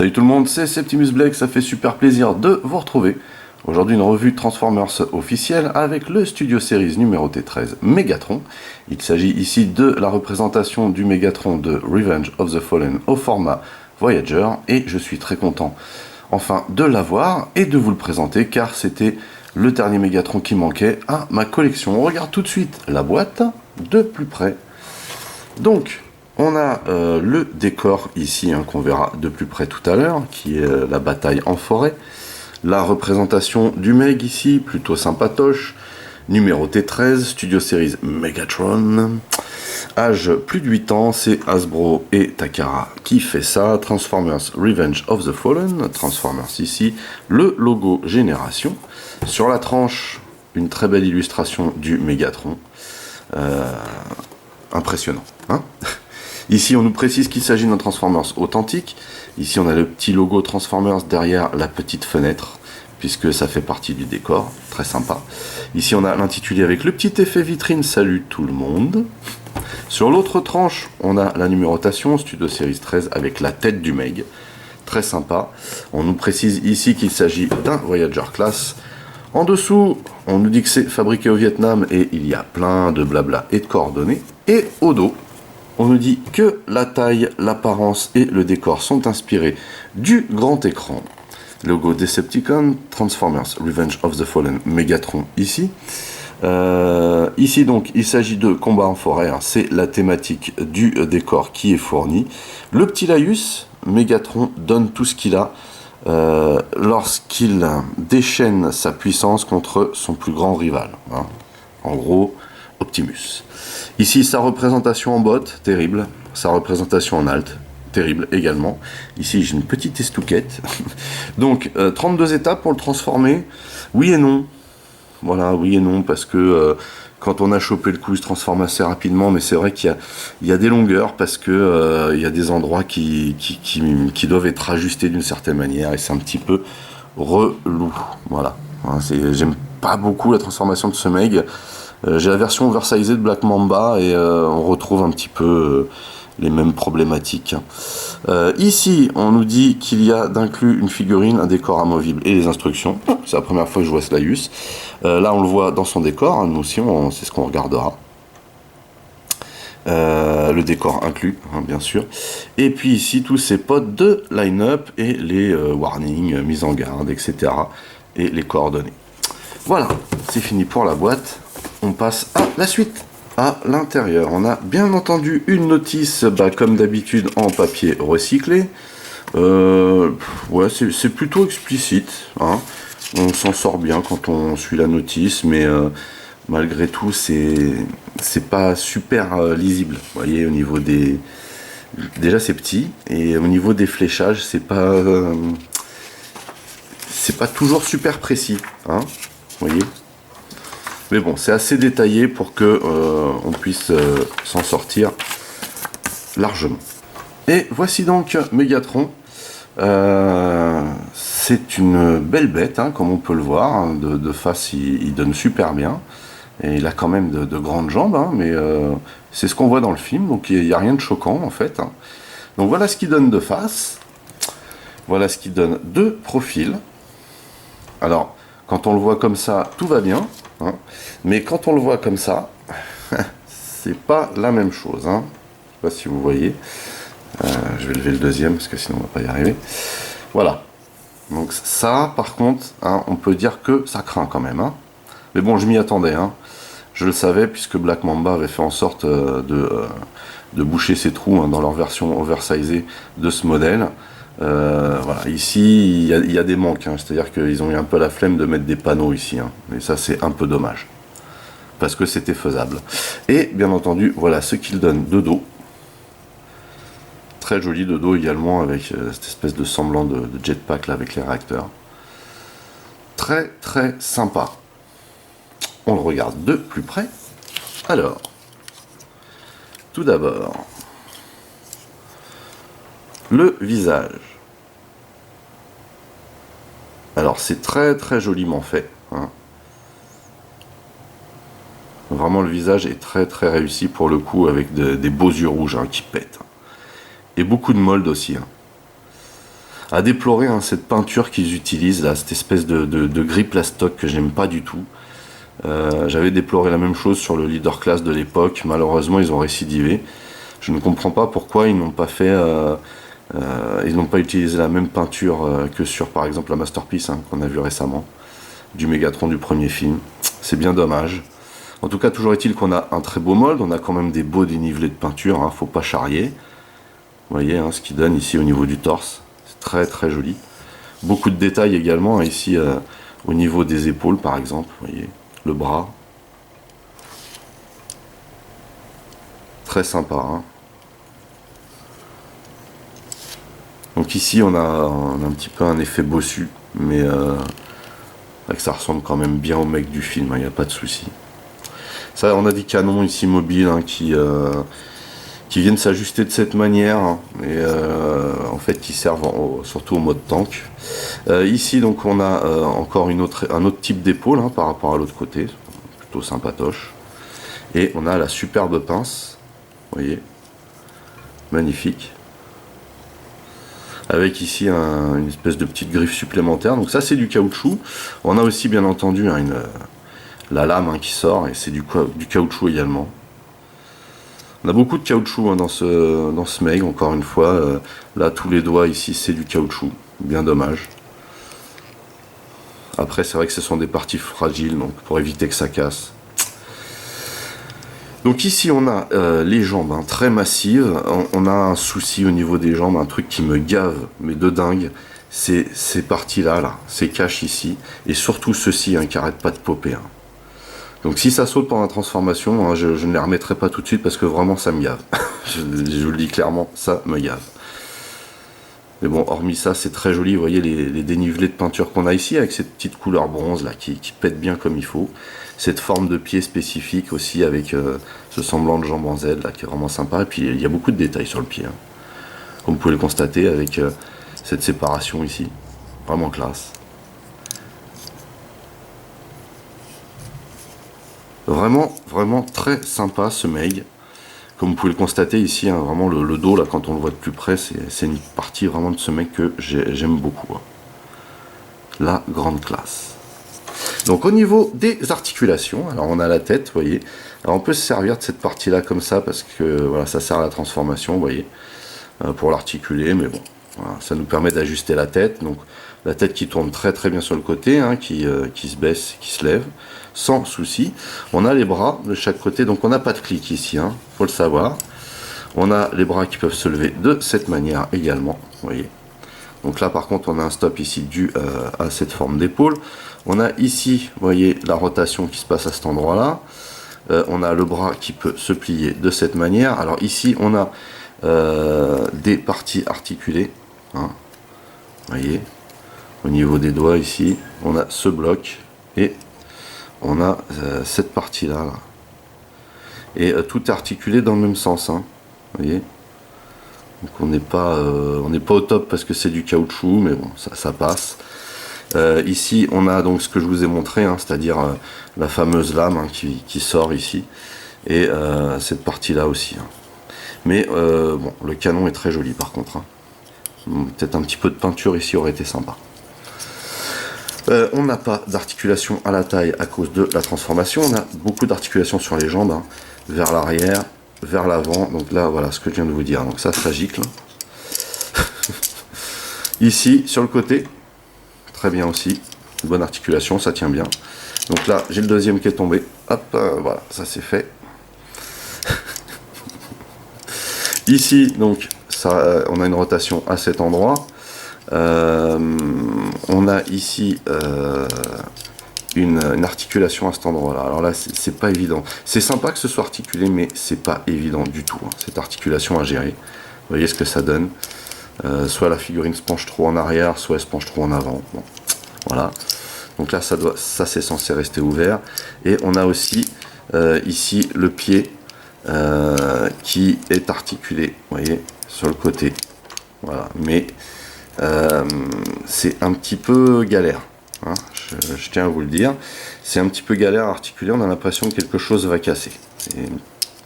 Salut tout le monde, c'est Septimus Blake, ça fait super plaisir de vous retrouver. Aujourd'hui une revue Transformers officielle avec le Studio Series numéroté 13 Megatron. Il s'agit ici de la représentation du Megatron de Revenge of the Fallen au format Voyager et je suis très content enfin de l'avoir et de vous le présenter car c'était le dernier Megatron qui manquait à ma collection. On regarde tout de suite la boîte de plus près. Donc on a le décor ici qu'on verra de plus près tout à l'heure, qui est la bataille en forêt. La représentation du Meg ici, plutôt sympatoche. Numéroté 13, Studio Series Megatron. Âge plus de 8 ans, c'est Hasbro et Takara qui fait ça. Transformers Revenge of the Fallen. Transformers ici, le logo Génération. Sur la tranche, une très belle illustration du Megatron. Impressionnant, hein? Ici, on nous précise qu'il s'agit d'un Transformers authentique. Ici, on a le petit logo Transformers derrière la petite fenêtre, puisque ça fait partie du décor. Très sympa. Ici, on a l'intitulé avec le petit effet vitrine. Salut tout le monde. Sur l'autre tranche, on a la numérotation Studio Series 13 avec la tête du Meg. Très sympa. On nous précise ici qu'il s'agit d'un Voyager Class. En dessous, on nous dit que c'est fabriqué au Vietnam et il y a plein de blabla et de coordonnées. Et au dos, on nous dit que la taille, l'apparence et le décor sont inspirés du grand écran. Logo Decepticon, Transformers Revenge of the Fallen, Megatron ici. Ici donc il s'agit de combat en forêt, c'est la thématique du décor qui est fournie. Le petit Laïus, Megatron donne tout ce qu'il a lorsqu'il déchaîne sa puissance contre son plus grand rival. En gros, Optimus. Ici, sa représentation en botte, terrible. Sa représentation en alt, terrible également. Ici, j'ai une petite estouquette. Donc, 32 étapes pour le transformer. Oui et non. Voilà, oui et non, parce que quand on a chopé le coup, il se transforme assez rapidement. Mais c'est vrai qu'il y a des longueurs, parce que il y a des endroits qui doivent être ajustés d'une certaine manière. Et c'est un petit peu relou. Voilà. J'aime pas beaucoup la transformation de ce Meg. J'ai la version oversizée de Black Mamba et on retrouve un petit peu les mêmes problématiques. Ici, on nous dit qu'il y a d'inclus une figurine, un décor amovible et les instructions. C'est la première fois que je vois ce Laïus. Là, on le voit dans son décor. Nous aussi, c'est ce qu'on regardera. Le décor inclus, bien sûr. Et puis ici, tous ces pods de line-up et les warnings, mise en garde, etc. Et les coordonnées. Voilà, c'est fini pour la boîte. On passe à la suite, à l'intérieur. On a bien entendu une notice, comme d'habitude, en papier recyclé. Ouais, c'est plutôt explicite. On s'en sort bien quand on suit la notice, mais malgré tout, c'est pas super lisible. Vous voyez, au niveau des... Déjà, c'est petit, et au niveau des fléchages, c'est pas toujours super précis. Vous voyez ? Mais bon, c'est assez détaillé pour que on puisse s'en sortir largement. Et voici donc Megatron. C'est une belle bête, comme on peut le voir. De face, il donne super bien. Et il a quand même de grandes jambes, mais c'est ce qu'on voit dans le film. Donc il n'y a rien de choquant en fait. Donc voilà ce qu'il donne de face. Voilà ce qu'il donne de profil. Alors, quand on le voit comme ça, tout va bien. Mais quand on le voit comme ça, c'est pas la même chose. Je sais pas si vous voyez. Je vais lever le deuxième parce que sinon on va pas y arriver. Voilà. Donc ça, par contre, on peut dire que ça craint quand même. Mais bon, je m'y attendais. Je le savais puisque Black Mamba avait fait en sorte de boucher ses trous dans leur version oversizée de ce modèle. Voilà, ici il y a des manques, c'est-à-dire qu'ils ont eu un peu la flemme de mettre des panneaux ici, et ça c'est un peu dommage, parce que c'était faisable. Et bien entendu, voilà ce qu'il donne de dos, très joli de dos également, avec cette espèce de semblant de jetpack là avec les réacteurs. Très très sympa. On le regarde de plus près. Alors, tout d'abord, le visage. Alors c'est très très joliment fait. Vraiment le visage est très très réussi pour le coup, avec des beaux yeux rouges qui pètent. Et beaucoup de moldes aussi. À déplorer, hein, cette peinture qu'ils utilisent là, cette espèce de gris plastoc que j'aime pas du tout. J'avais déploré la même chose sur le leader class de l'époque. Malheureusement, ils ont récidivé. Je ne comprends pas pourquoi ils n'ont pas fait, ils n'ont pas utilisé la même peinture que sur, par exemple, la Masterpiece, hein, qu'on a vu récemment, du Megatron du premier film. C'est bien dommage. En tout cas, toujours est-il qu'on a un très beau mold. On a quand même des beaux dénivelés de peinture, hein, faut pas charrier. Vous voyez, hein, ce qui donne ici au niveau du torse. C'est très très joli. Beaucoup de détails également, hein, ici au niveau des épaules, par exemple. Vous voyez, le bras. Très sympa, hein. Donc ici on a un petit peu un effet bossu, mais que ça ressemble quand même bien au mec du film, il n'y a pas de souci. Ça, on a des canons ici mobiles, hein, qui viennent s'ajuster de cette manière, hein, et en fait qui servent surtout au mode tank. Ici donc on a encore un autre type d'épaule, hein, par rapport à l'autre côté, plutôt sympatoche. Et on a la superbe pince, vous voyez, magnifique. Avec ici une espèce de petite griffe supplémentaire. Donc ça c'est du caoutchouc. On a aussi bien entendu, hein, la lame, hein, qui sort, et c'est du caoutchouc également. On a beaucoup de caoutchouc, hein, dans ce Meg, encore une fois. Là tous les doigts ici c'est du caoutchouc, bien dommage. Après c'est vrai que ce sont des parties fragiles, donc pour éviter que ça casse. Donc ici on a les jambes, hein, très massives. On a un souci au niveau des jambes, un truc qui me gave, mais de dingue. C'est ces parties-là, ces caches ici, et surtout ceci, hein, qui arrête pas de popper, hein. Donc si ça saute pendant la transformation, hein, je ne les remettrai pas tout de suite parce que vraiment ça me gave. je vous le dis clairement, ça me gave. Mais bon, hormis ça, c'est très joli. Vous voyez les dénivelés de peinture qu'on a ici, avec cette petite couleur bronze là qui pète bien comme il faut. Cette forme de pied spécifique aussi, avec ce semblant de jambe en Z là qui est vraiment sympa. Et puis il y a beaucoup de détails sur le pied, hein, comme vous pouvez le constater avec cette séparation ici. Vraiment classe. Vraiment, vraiment très sympa ce Meg. Comme vous pouvez le constater ici, hein, vraiment le dos, là, quand on le voit de plus près, c'est une partie vraiment de ce mec que j'aime beaucoup, hein. La grande classe. Donc au niveau des articulations, alors on a la tête, vous voyez. Alors on peut se servir de cette partie-là comme ça, parce que voilà, ça sert à la transformation, vous voyez, pour l'articuler, mais bon, voilà, ça nous permet d'ajuster la tête. Donc la tête qui tourne très très bien sur le côté, hein, qui se baisse, qui se lève, sans souci. On a les bras de chaque côté, donc on n'a pas de clic ici, hein, faut le savoir. On a les bras qui peuvent se lever de cette manière également, vous voyez. Donc là par contre on a un stop ici dû à cette forme d'épaule. On a ici, vous voyez, la rotation qui se passe à cet endroit là. On a le bras qui peut se plier de cette manière. Alors ici on a des parties articulées, hein, vous voyez, au niveau des doigts ici on a ce bloc et on a cette partie là, et tout est articulé dans le même sens, hein, vous voyez. Donc on n'est pas au top parce que c'est du caoutchouc, mais bon, ça passe. Ici on a donc ce que je vous ai montré, hein, c'est-à-dire la fameuse lame, hein, qui sort ici, et cette partie là aussi, hein. Mais bon, le canon est très joli par contre, hein. Peut-être un petit peu de peinture ici aurait été sympa. On n'a pas d'articulation à la taille à cause de la transformation. On a beaucoup d'articulation sur les jambes, hein, vers l'arrière, vers l'avant. Donc là, voilà ce que je viens de vous dire. Donc ça gicle. Ici, sur le côté, très bien aussi. Bonne articulation, ça tient bien. Donc là, j'ai le deuxième qui est tombé. Hop, voilà, ça c'est fait. Ici, donc, ça, on a une rotation à cet endroit. On a ici une articulation à cet endroit là. Alors là c'est pas évident, c'est sympa que ce soit articulé, mais c'est pas évident du tout, hein, cette articulation à gérer. Vous voyez ce que ça donne, soit la figurine se penche trop en arrière, soit elle se penche trop en avant. Bon, voilà, donc là ça c'est censé rester ouvert. Et on a aussi ici le pied qui est articulé, vous voyez, sur le côté, voilà, mais c'est un petit peu galère, hein, je tiens à vous le dire, c'est un petit peu galère à articuler, on a l'impression que quelque chose va casser. Et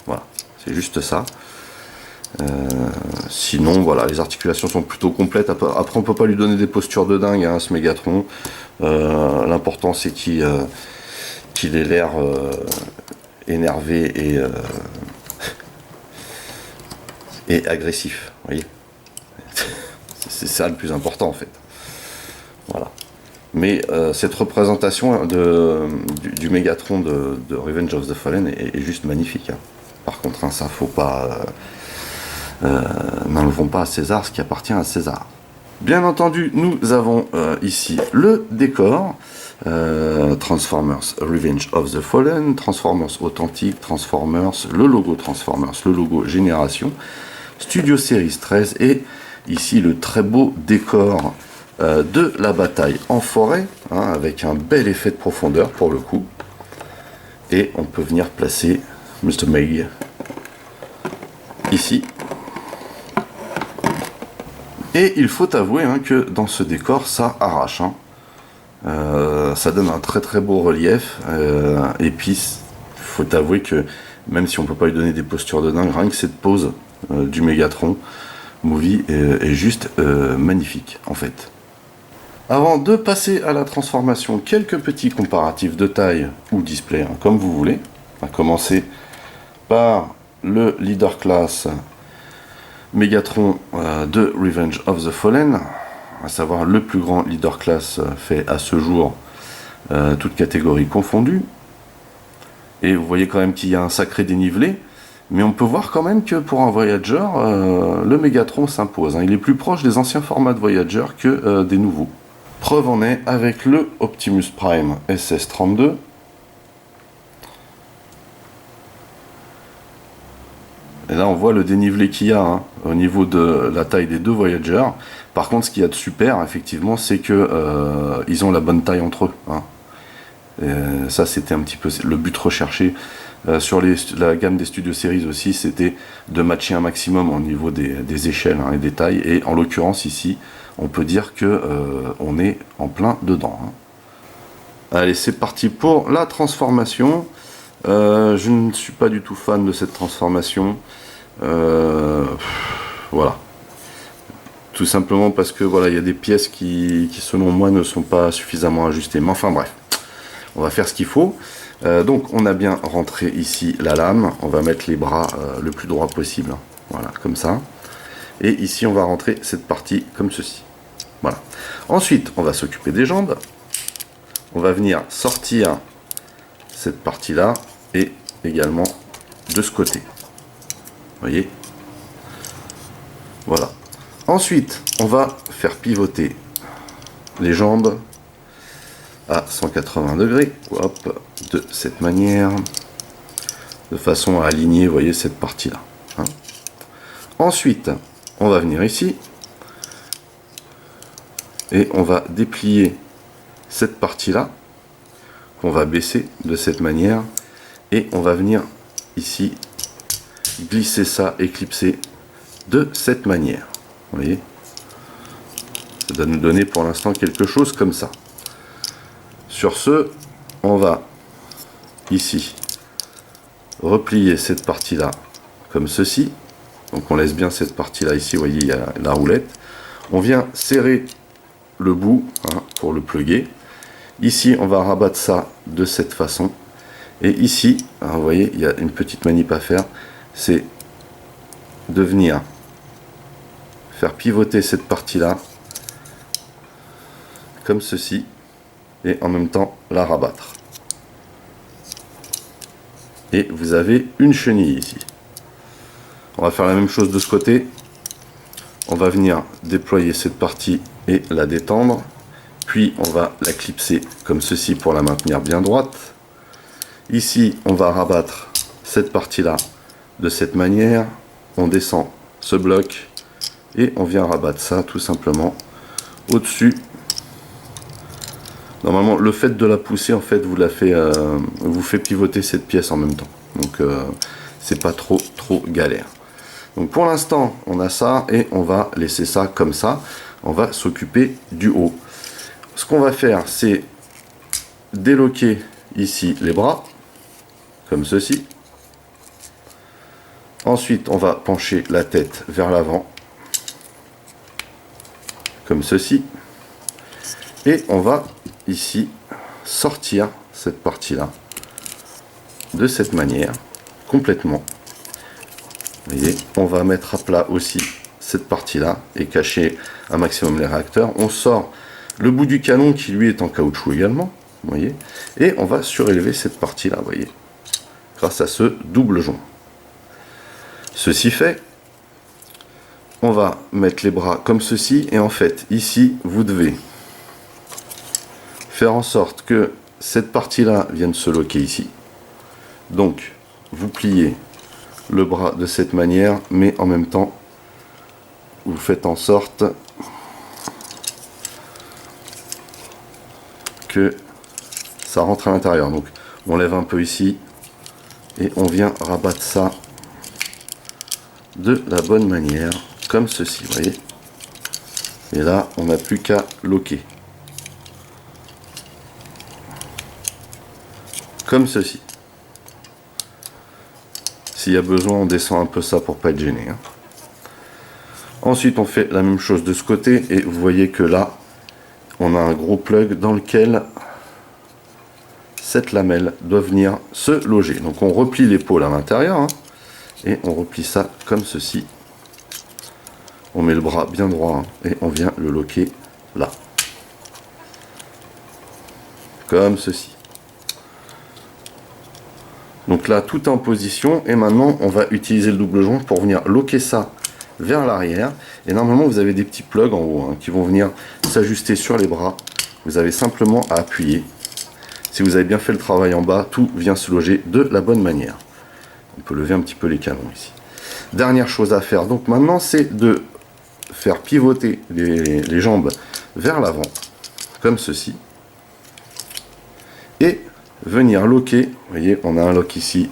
voilà, c'est juste ça. Sinon, voilà, les articulations sont plutôt complètes. Après, on peut pas lui donner des postures de dingue à ce Mégatron. L'important, c'est qu'il ait l'air énervé et agressif. Vous voyez, c'est ça le plus important en fait. Voilà. Mais cette représentation du Mégatron de Revenge of the Fallen est juste magnifique. Hein. Par contre, hein, ça faut pas. N'enlevons pas à César ce qui appartient à César. Bien entendu, nous avons ici le décor. Transformers Revenge of the Fallen, Transformers Authentique, Transformers, le logo Transformers, le logo Génération, Studio Series 13 et ici le très beau décor de la bataille en forêt, hein, avec un bel effet de profondeur pour le coup. Et on peut venir placer Mr. Meg ici. Et il faut avouer hein, que dans ce décor, ça arrache. Hein. Ça donne un très très beau relief. Et puis, il faut avouer que même si on peut pas lui donner des postures de dingue, rien que cette pose du Mégatron Movie est juste magnifique en fait. Avant de passer à la transformation, quelques petits comparatifs de taille ou display, hein, comme vous voulez. On va commencer par le Leader Class Mégatron de Revenge of the Fallen, à savoir le plus grand Leader Class fait à ce jour, toutes catégories confondues. Et vous voyez quand même qu'il y a un sacré dénivelé, mais on peut voir quand même que pour un Voyager, le Mégatron s'impose. Hein. Il est plus proche des anciens formats de Voyager que des nouveaux. Preuve en est avec le Optimus Prime SS-32. Et là on voit le dénivelé qu'il y a hein, au niveau de la taille des deux Voyager. Par contre ce qu'il y a de super effectivement c'est que ils ont la bonne taille entre eux. Hein. Ça c'était un petit peu le but recherché sur la gamme des Studio Series aussi, c'était de matcher un maximum au niveau des échelles hein, et des tailles. Et en l'occurrence ici on peut dire que on est en plein dedans. Hein. Allez c'est parti pour la transformation. Je ne suis pas du tout fan de cette transformation. Voilà. Tout simplement parce que voilà, il y a des pièces qui selon moi ne sont pas suffisamment ajustées. Mais enfin bref, on va faire ce qu'il faut. Donc on a bien rentré ici la lame. On va mettre les bras le plus droit possible. Voilà, comme ça. Et ici on va rentrer cette partie comme ceci. Voilà. Ensuite, on va s'occuper des jambes. On va venir sortir cette partie-là. Et également de ce côté. Vous voyez? Voilà. Ensuite, on va faire pivoter les jambes à 180 degrés. Hop, de cette manière. De façon à aligner, vous voyez, cette partie-là. Hein. Ensuite, on va venir ici. Et on va déplier cette partie-là. Qu'on va baisser de cette manière. Et on va venir ici glisser ça, éclipser de cette manière. Vous voyez, ça doit nous donner pour l'instant quelque chose comme ça. Sur ce, on va ici replier cette partie là comme ceci. Donc on laisse bien cette partie là ici, vous voyez il y a la roulette. On vient serrer le bout hein, pour le plugger. Ici on va rabattre ça de cette façon. Et ici, alors vous voyez, il y a une petite manip à faire, c'est de venir faire pivoter cette partie-là, comme ceci, et en même temps la rabattre. Et vous avez une chenille ici. On va faire la même chose de ce côté. On va venir déployer cette partie et la détendre. Puis on va la clipser comme ceci pour la maintenir bien droite. Ici, on va rabattre cette partie-là de cette manière. On descend ce bloc et on vient rabattre ça tout simplement au-dessus. Normalement, le fait de la pousser, en fait, vous fait pivoter cette pièce en même temps. Donc, c'est pas trop galère. Donc, pour l'instant, on a ça et on va laisser ça comme ça. On va s'occuper du haut. Ce qu'on va faire, c'est déloquer ici les bras. Comme ceci. Ensuite, on va pencher la tête vers l'avant, comme ceci. Et on va ici sortir cette partie-là de cette manière, complètement. Vous voyez, on va mettre à plat aussi cette partie-là et cacher un maximum les réacteurs. On sort le bout du canon qui lui est en caoutchouc également, vous voyez, et on va surélever cette partie-là, vous voyez, grâce à ce double joint. Ceci fait, on va mettre les bras comme ceci, et en fait, ici, vous devez faire en sorte que cette partie-là vienne se loquer ici. Donc, vous pliez le bras de cette manière, mais en même temps, vous faites en sorte que ça rentre à l'intérieur. Donc, on lève un peu ici, et on vient rabattre ça de la bonne manière, comme ceci, vous voyez. Et là, on n'a plus qu'à loquer. Comme ceci. S'il y a besoin, on descend un peu ça pour pas être gêné. Hein. Ensuite, on fait la même chose de ce côté, et vous voyez que là, on a un gros plug dans lequel cette lamelle doit venir se loger. Donc on replie l'épaule à l'intérieur, hein, et on replie ça comme ceci. On met le bras bien droit, hein, et on vient le loquer là. Comme ceci. Donc là, tout est en position, et maintenant, on va utiliser le double joint pour venir loquer ça vers l'arrière. Et normalement, vous avez des petits plugs en haut, hein, qui vont venir s'ajuster sur les bras. Vous avez simplement à appuyer. Si vous avez bien fait le travail en bas, tout vient se loger de la bonne manière. On peut lever un petit peu les canons ici. Dernière chose à faire, donc maintenant, c'est de faire pivoter les jambes vers l'avant, comme ceci. Et venir loquer, vous voyez, on a un lock ici,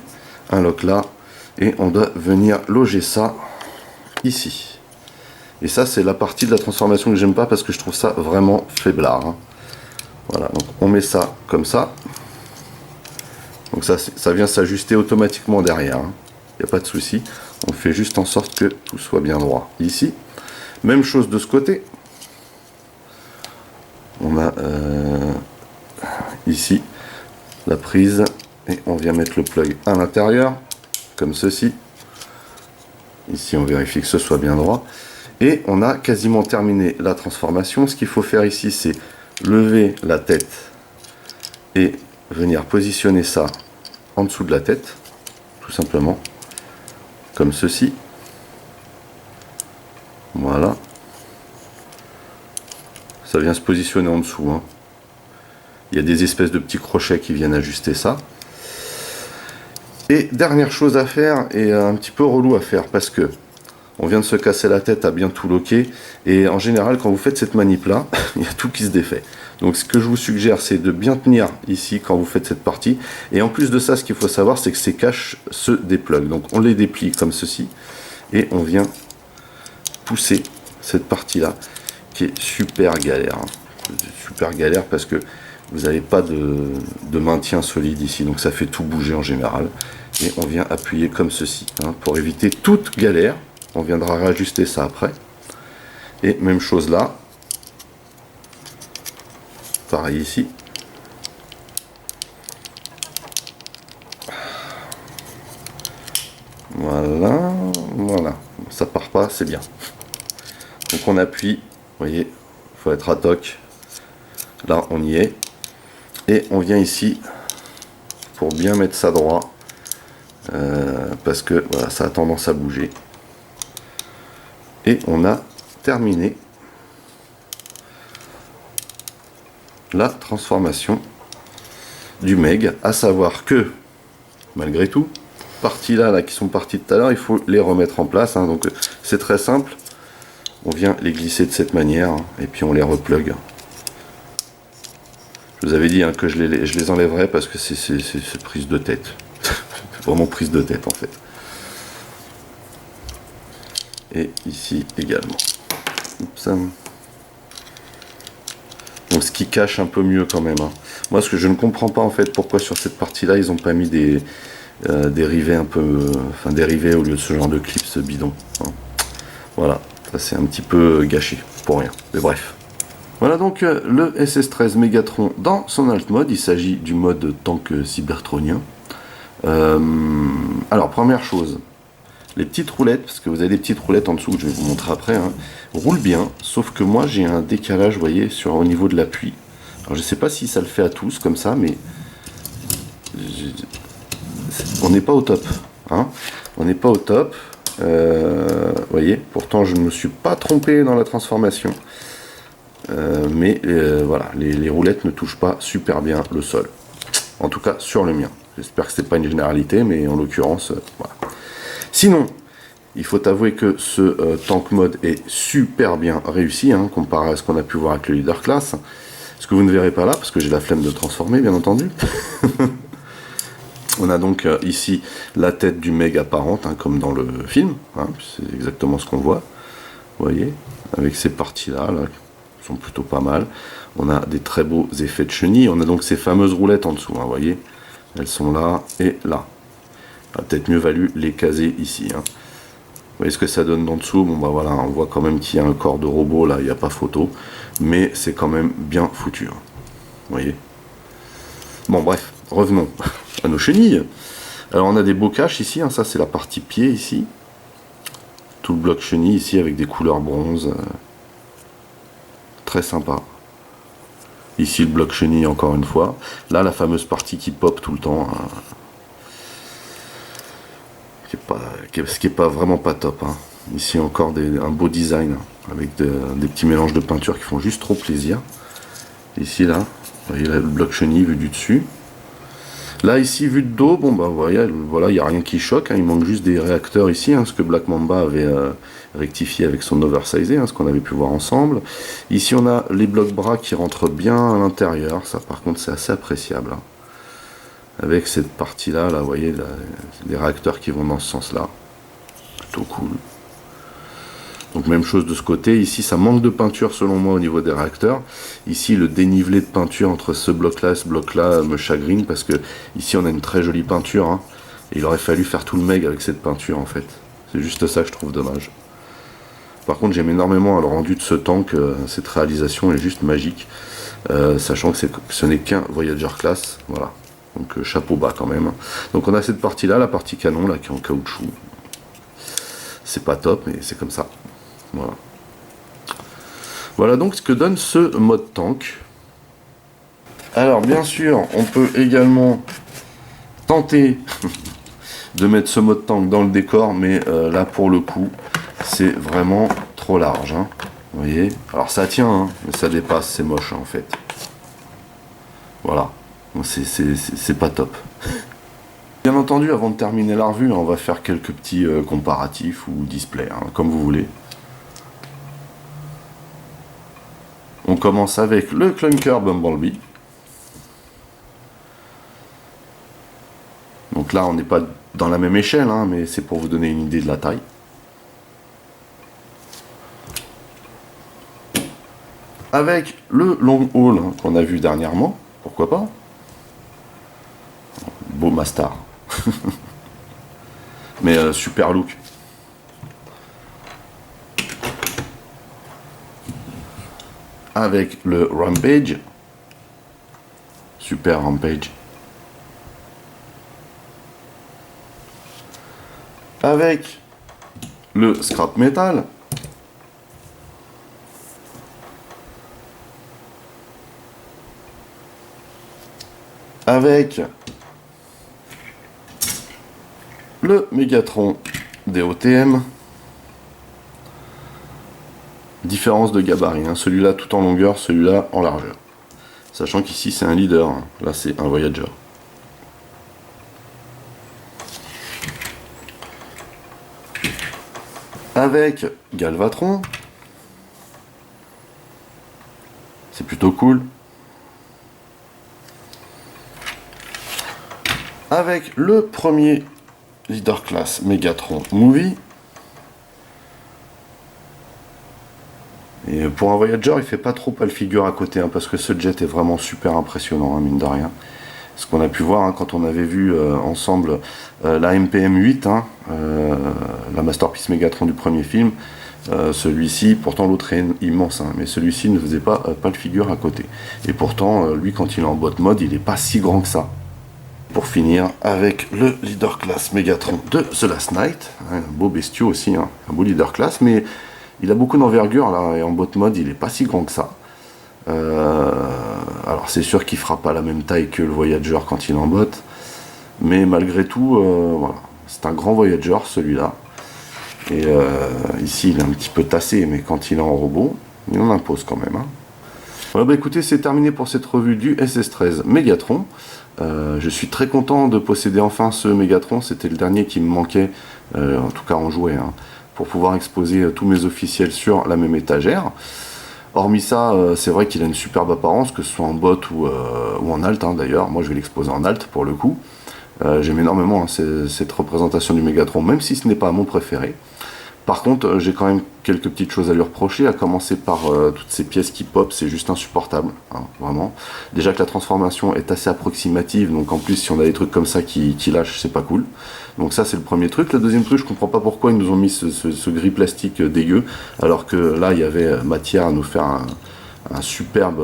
un lock là, et on doit venir loger ça ici. Et ça, c'est la partie de la transformation que j'aime pas, parce que je trouve ça vraiment faiblard. Hein. Voilà, donc on met ça comme ça. Donc ça vient s'ajuster automatiquement derrière. Il n'y a pas de souci. On fait juste en sorte que tout soit bien droit. Ici, même chose de ce côté. On a ici la prise, et on vient mettre le plug à l'intérieur, comme ceci. Ici, on vérifie que ce soit bien droit. Et on a quasiment terminé la transformation. Ce qu'il faut faire ici, c'est lever la tête et venir positionner ça en dessous de la tête, tout simplement, comme ceci. Voilà. Ça vient se positionner en dessous. Hein. Il y a des espèces de petits crochets qui viennent ajuster ça. Et dernière chose à faire, et un petit peu relou à faire, parce que on vient de se casser la tête à bien tout loquer, et en général, quand vous faites cette manip là, il y a tout qui se défait. Donc ce que je vous suggère, c'est de bien tenir ici quand vous faites cette partie. Et en plus de ça, ce qu'il faut savoir, c'est que ces caches se dépluguent. Donc on les déplie comme ceci, et on vient pousser cette partie là, qui est super galère. Hein. Super galère parce que vous n'avez pas de maintien solide ici, donc ça fait tout bouger en général. Et on vient appuyer comme ceci, hein, pour éviter toute galère. On viendra réajuster ça après. Et même chose là. Pareil ici. Voilà, voilà. Ça part pas, c'est bien. Donc on appuie, vous voyez, il faut être à toc. Là, on y est. Et on vient ici pour bien mettre ça droit. Parce que voilà, ça a tendance à bouger. Et on a terminé la transformation du Meg, à savoir que malgré tout, parties là qui sont parties tout à l'heure, il faut les remettre en place, hein. Donc c'est très simple, on vient les glisser de cette manière, hein, et puis on les replugue. Je vous avais dit, hein, que je les enlèverais parce que c'est prise de tête. C'est vraiment prise de tête en fait. Et ici également. Oups. Donc ce qui cache un peu mieux quand même. Hein. Moi, ce que je ne comprends pas en fait, pourquoi sur cette partie-là ils n'ont pas mis des dérivé un peu, enfin dérivé au lieu de ce genre de clips bidon. Hein. Voilà, ça c'est un petit peu gâché, pour rien, mais bref. Voilà donc le SS-13 Megatron dans son alt mode, il s'agit du mode tank cybertronien. Alors première chose, les petites roulettes, parce que vous avez des petites roulettes en dessous que je vais vous montrer après, hein, roulent bien, sauf que moi j'ai un décalage, vous voyez, au niveau de l'appui. Alors je sais pas si ça le fait à tous comme ça, mais on n'est pas au top. Hein, on n'est pas au top. Vous voyez, pourtant je ne me suis pas trompé dans la transformation. Mais voilà, les roulettes ne touchent pas super bien le sol. En tout cas sur le mien. J'espère que c'est pas une généralité, mais en l'occurrence, voilà. Sinon, il faut avouer que ce tank mode est super bien réussi, hein, comparé à ce qu'on a pu voir avec le leader class. Ce que vous ne verrez pas là, parce que j'ai la flemme de transformer, bien entendu. On a donc ici la tête du Meg apparente, hein, comme dans le film. Hein, c'est exactement ce qu'on voit. Vous voyez, avec ces parties-là, là, qui sont plutôt pas mal. On a des très beaux effets de chenilles. On a donc ces fameuses roulettes en dessous, hein, vous voyez. Elles sont là et là. Il a peut-être mieux valu les caser ici. Hein. Vous voyez ce que ça donne d'en dessous. Bon bah voilà, on voit quand même qu'il y a un corps de robot, là, il n'y a pas photo. Mais c'est quand même bien foutu. Hein. Vous voyez. Bon bref, revenons à nos chenilles. Alors on a des beaux caches ici, hein, ça c'est la partie pied ici. Tout le bloc chenille ici avec des couleurs bronze. Très sympa. Ici le bloc chenille encore une fois. Là la fameuse partie qui pop tout le temps. Hein. Ce qui est pas vraiment pas top. Hein. Ici encore un beau design hein, avec des petits mélanges de peinture qui font juste trop plaisir. Ici là, vous voyez là, le bloc chenille vu du dessus. Là ici vu de dos, bon bah voilà, il n'y a rien qui choque, hein, il manque juste des réacteurs ici, hein, ce que Black Mamba avait rectifié avec son oversizé, hein, ce qu'on avait pu voir ensemble. Ici on a les blocs bras qui rentrent bien à l'intérieur, ça par contre c'est assez appréciable. Hein. Avec cette partie là, vous voyez, les réacteurs qui vont dans ce sens là, plutôt cool. Donc même chose de ce côté, ici ça manque de peinture selon moi au niveau des réacteurs. Ici le dénivelé de peinture entre ce bloc-là et ce bloc-là me chagrine parce que ici on a une très jolie peinture. Hein, et il aurait fallu faire tout le meg avec cette peinture en fait. C'est juste ça que je trouve dommage. Par contre j'aime énormément le rendu de ce tank, cette réalisation est juste magique. Sachant que ce n'est qu'un Voyager class, voilà. Donc chapeau bas quand même. Donc on a cette partie là, la partie canon là qui est en caoutchouc. C'est pas top mais c'est comme ça. Voilà. Voilà donc ce que donne ce mode tank. Alors bien sûr, on peut également tenter de mettre ce mode tank dans le décor, mais là pour le coup, c'est vraiment trop large. Hein. Vous voyez. Alors ça tient, hein, mais ça dépasse, c'est moche hein, en fait. Voilà. C'est pas top. Bien entendu, avant de terminer la revue, on va faire quelques petits comparatifs ou displays, hein, comme vous voulez. On commence avec le Clunker Bumblebee. Donc là, on n'est pas dans la même échelle, hein, mais c'est pour vous donner une idée de la taille. Avec le Long Haul hein, qu'on a vu dernièrement, pourquoi pas. Beau Mastar. Mais super look. Avec le Rampage. Super Rampage. Avec le Scrap Metal. Avec le Megatron DOTM. Différence de gabarit, hein. Celui-là tout en longueur, celui-là en largeur. Sachant qu'ici c'est un leader, hein. Là c'est un Voyager. Avec Galvatron. C'est plutôt cool. Avec le premier Leader Class Megatron Movie. Et pour un Voyager, il fait pas trop pâle figure à côté, hein, parce que ce jet est vraiment super impressionnant, hein, mine de rien. Ce qu'on a pu voir hein, quand on avait vu ensemble la MPM8, hein, la Masterpiece Megatron du premier film. Celui-ci, pourtant l'autre est immense, hein, mais celui-ci ne faisait pas le figure à côté. Et pourtant, lui, quand il est en bot mode, il n'est pas si grand que ça. Pour finir, avec le Leader Class Megatron de The Last Knight, hein, un beau bestiau aussi, hein, un beau Leader Class, mais il a beaucoup d'envergure là, et en bot mode, il n'est pas si grand que ça. Alors c'est sûr qu'il fera pas la même taille que le Voyager quand il est en bot, mais malgré tout, voilà, c'est un grand Voyager celui-là. Et ici il est un petit peu tassé, mais quand il est en robot, il en impose quand même. Hein. Voilà, bah écoutez, c'est terminé pour cette revue du SS13 Megatron. Je suis très content de posséder enfin ce Megatron, c'était le dernier qui me manquait, en tout cas en jouet, hein, pour pouvoir exposer tous mes officiels sur la même étagère. Hormis ça, c'est vrai qu'il a une superbe apparence, que ce soit en bot ou en alt hein, d'ailleurs. Moi je vais l'exposer en alt pour le coup. J'aime énormément hein, cette représentation du Megatron, même si ce n'est pas mon préféré. Par contre, j'ai quand même quelques petites choses à lui reprocher, à commencer par toutes ces pièces qui pop, c'est juste insupportable, hein, vraiment. Déjà que la transformation est assez approximative, donc en plus si on a des trucs comme ça qui lâchent, c'est pas cool. Donc ça c'est le premier truc. Le deuxième truc, je comprends pas pourquoi ils nous ont mis ce gris plastique dégueu, alors que là il y avait matière à nous faire un superbe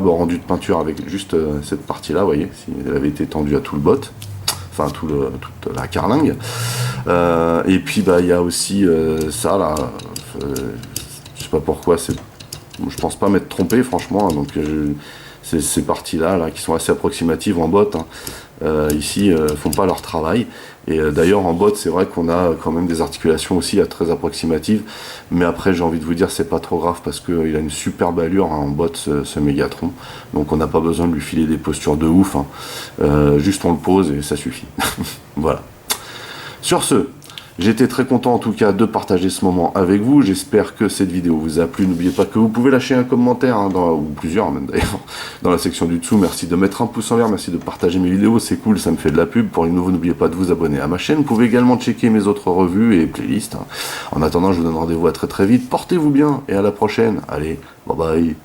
rendu de peinture avec juste cette partie-là, vous voyez, si elle avait été tendue à tout le bot. Enfin toute la carlingue. Et puis bah il y a aussi ça là, je sais pas pourquoi, je pense pas m'être trompé franchement, donc ces parties là qui sont assez approximatives en bot, hein, ici font pas leur travail. Et d'ailleurs en bot c'est vrai qu'on a quand même des articulations aussi très approximatives, mais après j'ai envie de vous dire c'est pas trop grave parce qu'il a une superbe allure hein, en bot ce Megatron, donc on n'a pas besoin de lui filer des postures de ouf, hein. Juste on le pose et ça suffit. Voilà. Sur ce, j'étais très content en tout cas de partager ce moment avec vous, j'espère que cette vidéo vous a plu, n'oubliez pas que vous pouvez lâcher un commentaire, hein, ou plusieurs même d'ailleurs, dans la section du dessous, merci de mettre un pouce en l'air, merci de partager mes vidéos, c'est cool, ça me fait de la pub, pour les nouveaux n'oubliez pas de vous abonner à ma chaîne, vous pouvez également checker mes autres revues et playlists, hein. En attendant je vous donne rendez-vous à très très vite, portez-vous bien et à la prochaine, allez, bye bye.